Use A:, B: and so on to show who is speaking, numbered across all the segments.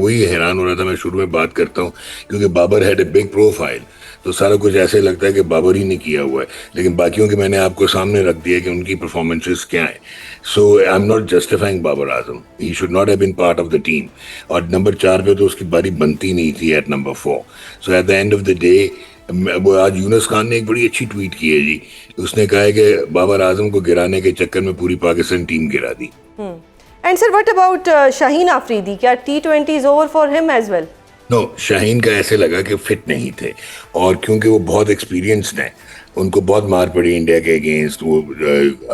A: वही हैरान हो रहा था, मैं शुरू में बात करता हूँ क्योंकि Babar had a big profile, तो सारा कुछ ऐसे लगता है कि बाबर ही ने किया हुआ है, लेकिन बाकियों के मैंने आपको सामने रख दिया कि उनकी परफॉर्मेंसेस क्या है। So I am not justifying Babar Azam, he should not have been part of the team. और नंबर 4 पे तो उसकी बारी बनती नहीं थी at number 4। So at the end of the day, वो आज यूनुस खान ने एक बड़ी अच्छी ट्वीट की है जी। उसने कहा है कि बाबर आजम को गिराने के चक्कर में पूरी पाकिस्तान टीम गिरा दी।
B: And sir what about Shaheen Afridi, क्या T20 is over for him as well?
A: No, Shaheen का ऐसे लगा कि फिट नहीं थे, और क्योंकि वो बहुत एक्सपीरियंस्ड हैं, उनको बहुत मार पड़ी इंडिया के अगेंस्ट, वो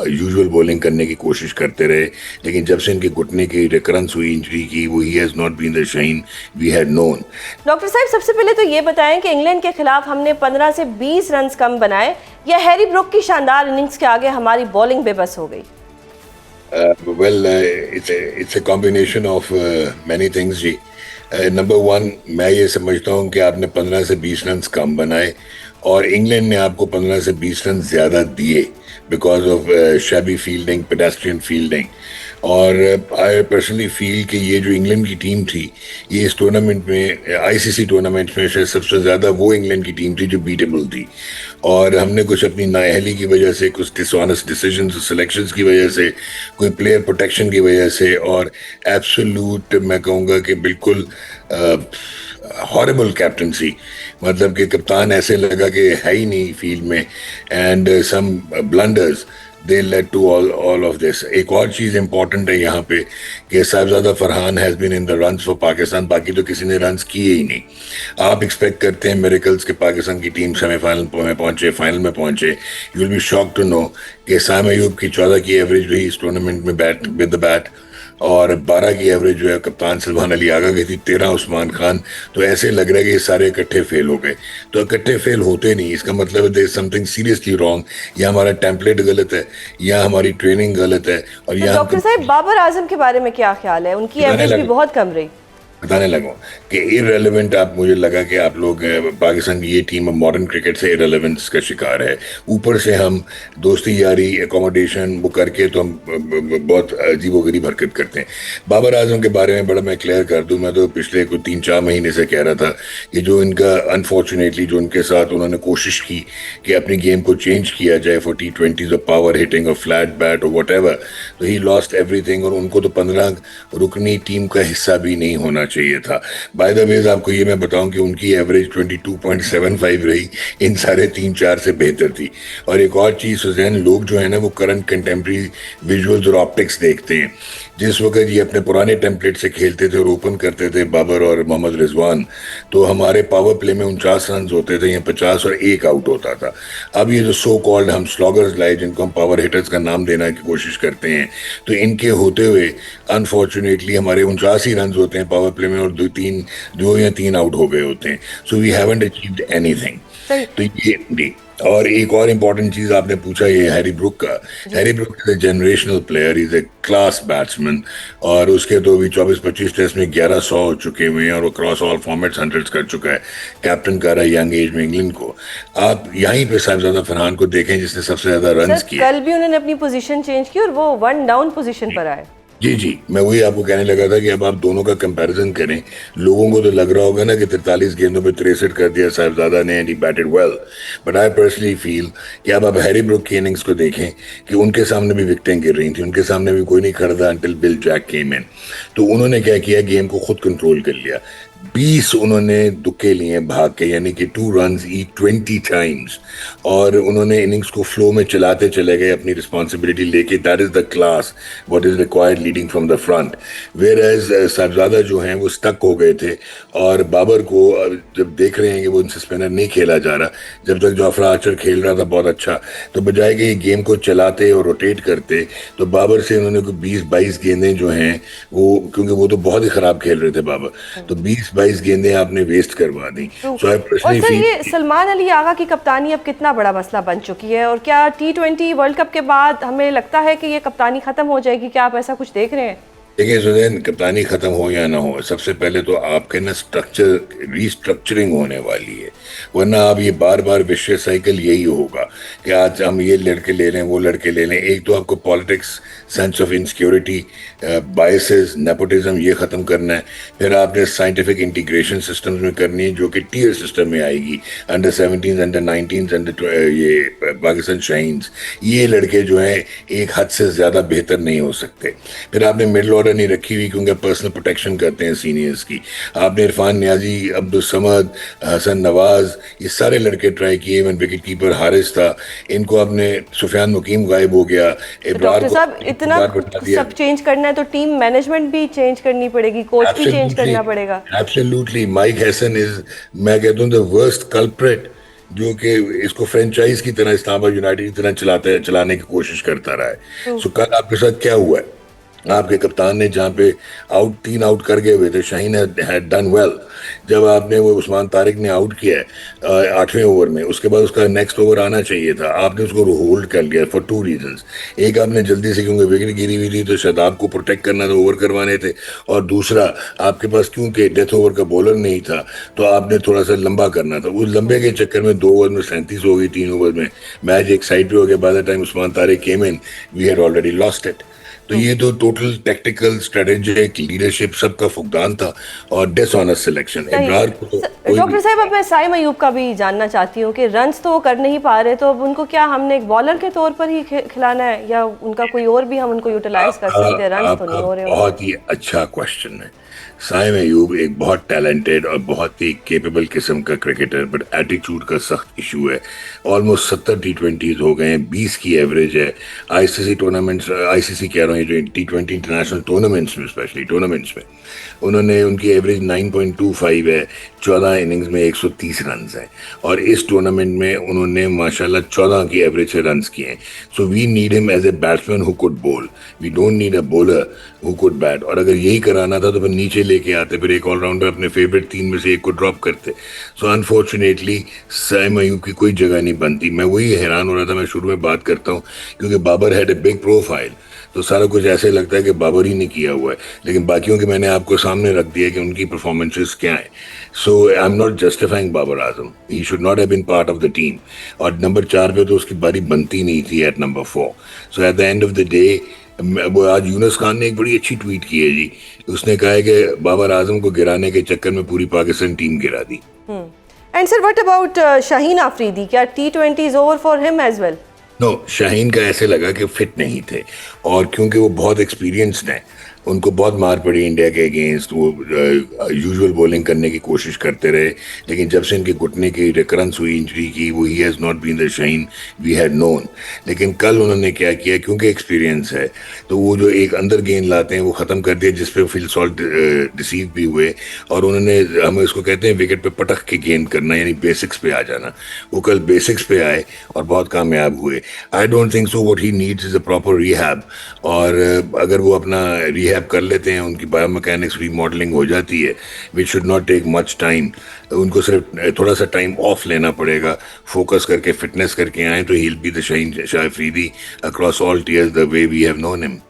A: यूजुअल बॉलिंग करने की कोशिश करते रहे, लेकिन जब से इनके घुटने की रिकरेंस हुई इंजरी की, वो ही has not been the Shaheen we had known.
B: Doctor साहब, सबसे पहले तो ये बताएं कि इंग्लैंड के खिलाफ हमने 15 से 20 रन कम बनाए, या हैरी ब्रुक की शानदार इनिंग्स के आगे हमारी बॉलिंग बेबस हो गई?
A: Well, it's a combination of many things जी। नंबर 1, मैं ये समझता हूँ कि आपने 15 से 20 रन कम बनाए, और इंग्लैंड ने आपको 15 से 20 रन ज़्यादा दिए because of shabby fielding, pedestrian fielding. और आई पर्सनली फील कि ये जो इंग्लैंड की टीम थी, ये इस टूर्नामेंट में, आईसीसी टूर्नामेंट में शायद सबसे ज़्यादा वो इंग्लैंड की टीम थी जो बीटेबल थी। और हमने कुछ अपनी नाअहली की वजह से, कुछ डिसऑनेस्ट डिसीजंस, सिलेक्शंस की वजह से, कोई प्लेयर प्रोटेक्शन की वजह से, और एब्सोल्यूट मैं कहूँगा कि बिल्कुल हॉरेबल कैप्टनसी, मतलब कि कप्तान ऐसे लगा कि है ही नहीं फील्ड में, and some blunders they led to all of this. एक और चीज़ इंपॉर्टेंट है यहाँ पे कि Sahibzada Farhan has been in the runs for Pakistan, बाकी तो किसी ने रन्स किए ही नहीं। आप एक्सपेक्ट करते हैं मिरेकल्स के पाकिस्तान की टीम सेमीफाइनल में पहुंचे, फाइनल में पहुंचे। You will be shock to know कि साम अयूब की 14 की एवरेज रही इस टूर्नामेंट में बैट विद द बैट, और 12 की एवरेज जो है कप्तान सलमान अली आगा की थी, 13 उस्मान खान। तो ऐसे लग रहा है कि ये सारे इकट्ठे फेल हो गए। तो इकट्ठे फेल होते नहीं, इसका मतलब है there is something seriously wrong, या हमारा टेम्पलेट गलत है, या हमारी ट्रेनिंग गलत है। और
B: तो
A: या
B: डॉक्टर साहब, बाबर आजम के बारे में क्या ख्याल है? उनकी एवरेज भी बहुत कम रही।
A: बताने लगा कि इररेलेवेंट, आप मुझे लगा कि आप लोग पाकिस्तान की ये टीम मॉडर्न क्रिकेट से इररेलेवेंस का शिकार है। ऊपर से हम दोस्ती यारी एकोमोडेशन वो करके तो हम बहुत अजीबोगरीब हरकत करते हैं। बाबर आजम के बारे में बड़ा मैं क्लियर कर दूं, मैं तो पिछले कुछ 3-4 महीने से कह रहा था कि जो इनका अनफॉर्चुनेटली जो उनके साथ उन्होंने कोशिश की कि अपनी गेम को चेंज किया जाए for T20 of power hitting और फ्लैट बैट और वट एवर, तो ही लॉस्ट एवरीथिंग, और उनको तो 15 रुकनी टीम का हिस्सा भी नहीं होना चाहिए था। बाय द वे आपको ये मैं बताऊं कि उनकी एवरेज 22.75 रही, इन सारे 3-4 से बेहतर थी। और एक और चीज़ सुजैन, लोग जो है ना वो करंट कंटेम्प्रेरी विजुअल्स और ऑप्टिक्स देखते हैं। जिस वक्त ये अपने पुराने टेम्पलेट से खेलते थे और ओपन करते थे बाबर और मोहम्मद रिजवान, तो हमारे पावर प्ले में 49 रन होते थे या 50 और एक आउट होता था। अब ये जो सो कॉल्ड हम स्लॉगर्स लाए, जिनको हम पावर हिटर्स का नाम देने की कोशिश करते हैं, तो इनके होते हुए अनफॉर्चुनेटली हमारे 49 ही रन होते हैं पावर प्ले में, और 2 या 3 आउट हो गए होते हैं। So we haven't achieved anything. तो ये जी। और एक और इम्पॉर्टेंट चीज आपने पूछा ये हैरी ब्रुक का। Harry Brook is a generational player, is a class batsman, और उसके तो भी 24-25 टेस्ट में 1100 हो चुके हुए हैं, और वो क्रॉस ऑल फॉर्मेट्स 100 कर चुका है, कैप्टन कर रहा है यंग एज में इंग्लैंड को। आप यहीं पे साहिबजादा फरहान को देखें जिसने सबसे ज्यादा रन किए।
B: कल भी उन्होंने अपनी पोजीशन चेंज की और वो 1 डाउन पोजीशन पर आए।
A: जी जी, मैं वही आपको कहने लगा था कि अब आप दोनों का कंपैरिजन करें। लोगों को तो लग रहा होगा ना कि 43 गेंदों पे 63 कर दिया साहिबजादा ने, and he batted well, but I personally feel कि अब आप हैरी ब्रुक की इनिंग्स को देखें कि उनके सामने भी विकेटें गिर रही थी, उनके सामने भी कोई नहीं खड़ा था अंटिल बिल जैक केम इन। तो उन्होंने क्या किया, गेम को खुद कंट्रोल कर लिया। 20 उन्होंने दुक्के लिए भाग के, यानी कि 2 runs ईच 20 टाइम्स, और उन्होंने इनिंग्स को फ्लो में चलाते चले गए अपनी रिस्पॉन्सिबिलिटी लेके। That is the class what is required leading from the front. Whereas Sahibzada जो हैं वो स्टक हो गए थे, और बाबर को जब देख रहे हैं कि वो उनसे स्पिनर नहीं खेला जा रहा, जब तक जोफ्रा आर्चर खेल रहा था बहुत अच्छा, तो बजाय कि गेम को चलाते और रोटेट करते, तो बाबर से उन्होंने 20-22 गेंदें जो हैं वो, क्योंकि वो तो बहुत ही खराब खेल रहे थे बाबर, तो 20-22 गेंदें आपने वेस्ट करवा दी।
B: और सर, ये सलमान अली आगा की कप्तानी अब कितना बड़ा मसला बन चुकी है, और क्या T20 वर्ल्ड कप के बाद हमें लगता है कि ये कप्तानी खत्म हो जाएगी? क्या आप ऐसा कुछ देख रहे हैं?
A: देखिए सुजैन, कप्तानी खत्म हो या ना हो, सबसे पहले तो आपके ना स्ट्रक्चर रीस्ट्रक्चरिंग होने वाली है। वरना आप ये बार बार विशेष साइकिल यही होगा कि आज हम ये लड़के ले लें वो लड़के ले लें। एक तो आपको politics, sense of insecurity, biases, nepotism ये ख़त्म करना है। फिर आपने साइंटिफिक इंटीग्रेशन सिस्टम्स में करनी है जो कि टीयर सिस्टम में आएगी, अंडर 17, अंडर 19, अंडर ये पाकिस्तान शाहीन्स। ये लड़के जो हैं एक हद से ज़्यादा बेहतर नहीं हो सकते। फिर आपने मिडल ऑर्डर नहीं रखी हुई क्योंकि पर्सनल प्रोटेक्शन करते हैं सीनियर्स की। आपने इरफान नियाजी, अब्दुल समद, हसन नवाज, ये सारे लड़के ट्राई किए। इवन विकेट कीपर हारिस था, इनको आपने, सुफियान मुकीम गायब हो गया,
B: तो
A: इब्रार
B: डॉक्टर
A: को
B: साहब इतना
A: बिठा दिया।
B: सब चेंज करना है तो टीम मैनेजमेंट भी चेंज करनी पड़ेगी, कोच भी चेंज करना पड़ेगा।
A: एब्सोल्युटली। माइक हैसन इज, मैं कहता हूँ, द वर्स्ट कल्प्रिट, जो कि इसको फ्रेंचाइज की तरह, इस्लामाबाद यूनाइटेड की तरह चलाने की कोशिश करता रहा है। सो कल आपके साथ क्या हुआ है? आपके कप्तान ने जहाँ पे 3 आउट कर गए हुए थे, शाहीन हैड डन वेल। जब आपने वो उस्मान तारिक ने आउट किया है 8वें ओवर में, उसके बाद उसका नेक्स्ट ओवर आना चाहिए था, आपने उसको होल्ड कर लिया फॉर 2 रीजंस। एक, आपने जल्दी से, क्योंकि विकेट गिरी हुई थी तो शादाब को प्रोटेक्ट करना था, ओवर करवाने थे। और दूसरा, आपके पास क्योंकि डेथ ओवर का बॉलर नहीं था तो आपने थोड़ा सा लंबा करना था। उस लंबे के चक्कर में 2 ओवर में 37 हो गई, 3 ओवर में मैच एक साइड पे हो गया। By the time Usman Tariq came in, we had already lost it. तो ये तो टोटल टैक्टिकल, स्ट्रेटेजिक, लीडरशिप सबका फुकदान था और डिसऑनेस्ट सिलेक्शन। इब्रार को तो
B: डॉक्टर साहब, अब मैं साइम अयूब का भी जानना चाहती हूँ कि रन्स तो वो कर नहीं पा रहे, तो अब उनको क्या हमने एक बॉलर के तौर पर ही खिलाना है या उनका कोई और भी हम उनको यूटिलाइज कर सकते हैं? रन्स तो नहीं हो रहे।
A: बहुत ही अच्छा क्वेश्चन है। साइम अयूब एक बहुत टैलेंटेड और बहुत ही केपेबल किस्म का क्रिकेटर, बट एटीट्यूड का सख्त इशू है। ऑलमोस्ट 70 T20s हो गए हैं, 20 की एवरेज है। आईसीसी टूर्नामेंट्स, आईसीसी कह रहा हूँ, जो T20 इंटरनेशनल टूर्नामेंट्स में, स्पेशली टूर्नामेंट्स में, उन्होंने, उनकी एवरेज 9.25 है। 14 इनिंग्स में 130 रन है और इस टूर्नामेंट में उन्होंने माशाल्लाह 14 की एवरेज से रन किए हैं। So we need him as a batsman who could bowl, we don't need a bowler who could bat. और अगर यही कराना था तो फिर नीचे लेके आते, फिर एक ऑलराउंडर अपने फेवरेट 3 में से एक को ड्रॉप करते। सो अनफॉर्चुनेटली साइम अयूब की कोई जगह नहीं बनती। मैं वही हैरान हो रहा था, मैं शुरू में बात करता हूँ, क्योंकि Babar had a big profile, तो सारा कुछ ऐसे लगता है कि बाबर ही ने किया हुआ है, लेकिन बाकियों के मैंने आपको सामने रख दिया कि उनकी परफॉर्मेंसेस क्या है। So I am not justifying Babar Azam, he should not have been part of the team. और नंबर 4 पे तो उसकी बारी बनती नहीं थी at number 4। So at the end of the day, वो आज यूनुस खान ने एक बड़ी अच्छी ट्वीट की है जी। उसने कहा है कि बाबर आजम को गिराने के चक्कर में पूरी पाकिस्तान टीम गिरा दी।
B: And sir, what about Shaheen Afridi? क्या T20 is over for him as well?
A: No, Shaheen का ऐसे लगा कि फिट नहीं थे, और क्योंकि वो बहुत एक्सपीरियंस्ड हैं, उनको बहुत मार पड़ी इंडिया के अगेंस्ट। वो यूजुअल बॉलिंग करने की कोशिश करते रहे, लेकिन जब से इनके घुटने की रिकरेंस हुई इंजरी की, वो ही has not been the Shaheen we had known. लेकिन कल उन्होंने क्या किया, क्योंकि एक्सपीरियंस है, तो वो जो एक अंदर गेंद लाते हैं वो ख़त्म कर दिया, जिस पे फिल सॉल्ट डिसीव भी हुए। और उन्होंने, हम इसको कहते हैं विकेट पे पटक के गेंद करना, यानी बेसिक्स पे आ जाना। वो कल बेसिक्स पे आए और बहुत कामयाब हुए। I don't think so what he needs is a proper rehab. और अगर वो अपना रिहैब कर लेते हैं, उनकी बायोमैकेनिक्स रीमॉडलिंग हो जाती है, which should not take much time. उनको सिर्फ थोड़ा सा टाइम ऑफ लेना पड़ेगा, फोकस करके, फिटनेस करके आए, तो he will be the Shaheen Shah Afridi across all tiers the way we have known him.